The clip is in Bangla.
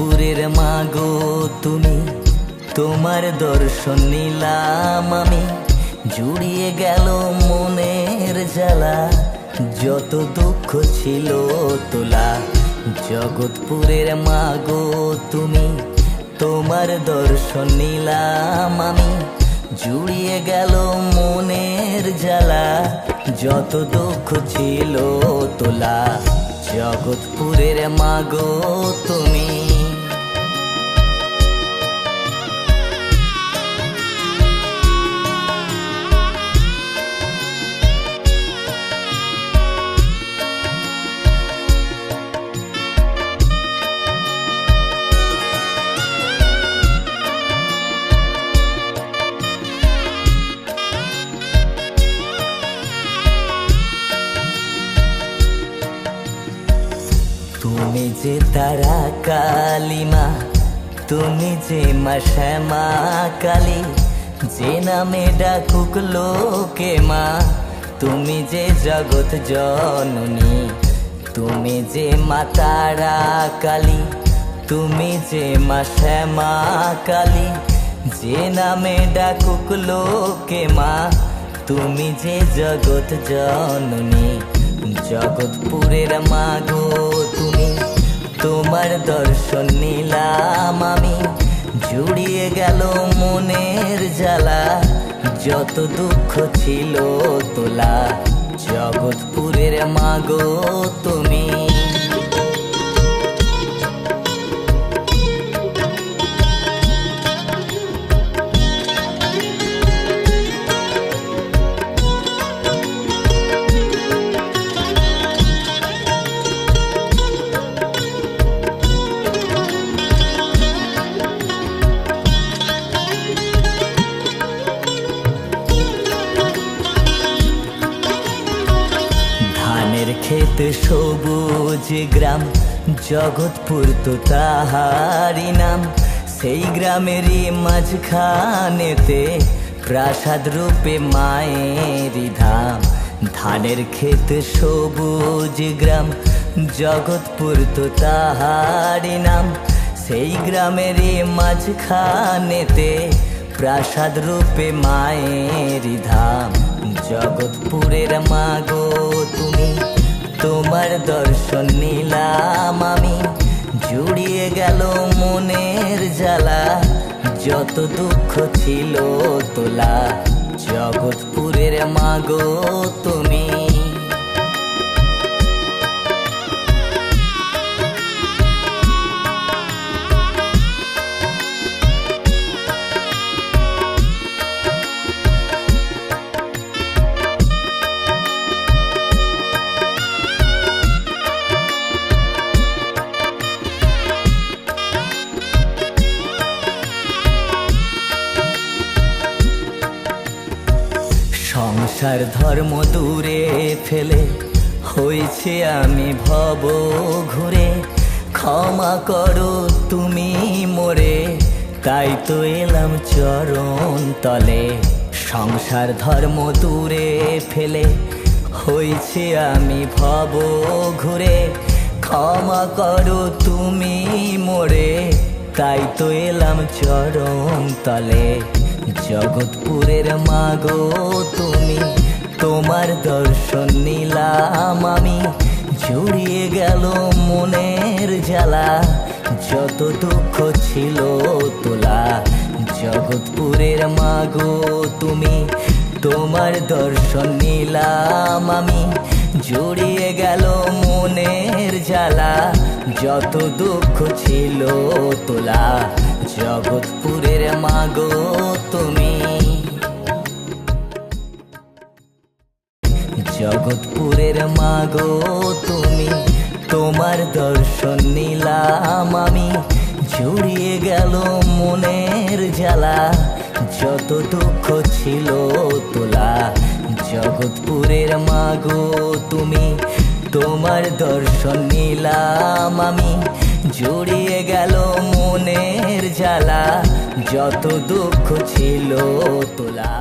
জগৎপুরের মাগো তুমি, তোমার দর্শন নিলাম আমি। জুড়িয়ে গেল মনের জ্বালা, যত দুঃখ ছিল তোলা। জগৎপুরের মাগো তুমি, তোমার দর্শন নিলাম আমি। জুড়িয়ে গেল মনের জ্বালা, যত দুঃখ ছিল তোলা। জগৎপুরের মাগো তুমি। তুমি যে তারা কালিমা, তুমি যে মা শ্যামা কালী, যে নামে ডাকুক লোকে মা। তুমি যে জগৎ জননী, তুমি যে মা তারা কালী, তুমি যে মা শ্যামা কালী, যে নামে ডাকুক লোকে মা। তুমি যে জগৎ জননী। জগৎপুরের মাগো তুমি, তোমার দর্শন নিলাম আমি। জুড়িয়ে গেল মনের জ্বালা, যত দুঃখ ছিল তোলা। জগৎপুরের মাগো তুমি। ক্ষেত সবুজ গ্রাম, জগৎপুর তো তাহারি নাম। সেই গ্রামেরই মাঝখানেতে, প্রাসাদ রূপে মায়েরই ধাম। ধানের ক্ষেত সবুজ গ্রাম, জগৎপুর তো তাহারি নাম। সেই গ্রামেরই মাঝখানেতে, প্রাসাদ রূপে মায়েরই ধাম। জগৎপুরের মাগো তুমি, তোমার দর্শন নিলাম আমি। জুড়িয়ে গেল মনের জ্বালা, যত দুঃখ ছিল তোলা। জগৎপুরের মাগো তুমি। সংসার ধর্ম দূরে ফেলে, হয়েছে আমি ভব ঘুরে। ক্ষমা করো তুমি মোরে, তাই তো এলাম চরণ তলে। সংসার ধর্ম দূরে ফেলে, হয়েছে আমি ভব ঘুরে। ক্ষমা করো তুমি মোরে, তাই তো এলাম চরণ তলে। জগৎপুরের মাগো তুমি, তোমার দর্শন নিলাম আমি। জুড়িয়ে গেল মনের জ্বালা, যত দুঃখ ছিল তোলা। জগৎপুরের মাগো তুমি, তোমার দর্শন নিলাম আমি। জুড়িয়ে গেল মনের জ্বালা, যত দুঃখ ছিল তোলা। জগৎপুরের মাগো তুমি। জগৎপুরের মাগো তুমি, তোমার দর্শন নিলাম আমি। জুড়িয়ে গেল মনের জ্বালা, যত দুঃখ ছিল তোলা। জগৎপুরের মাগো তুমি, তোমার দর্শন নিলাম আমি। জুড়িয়ে গেল মনের জ্বালা, যত দুঃখ ছিল তোলা।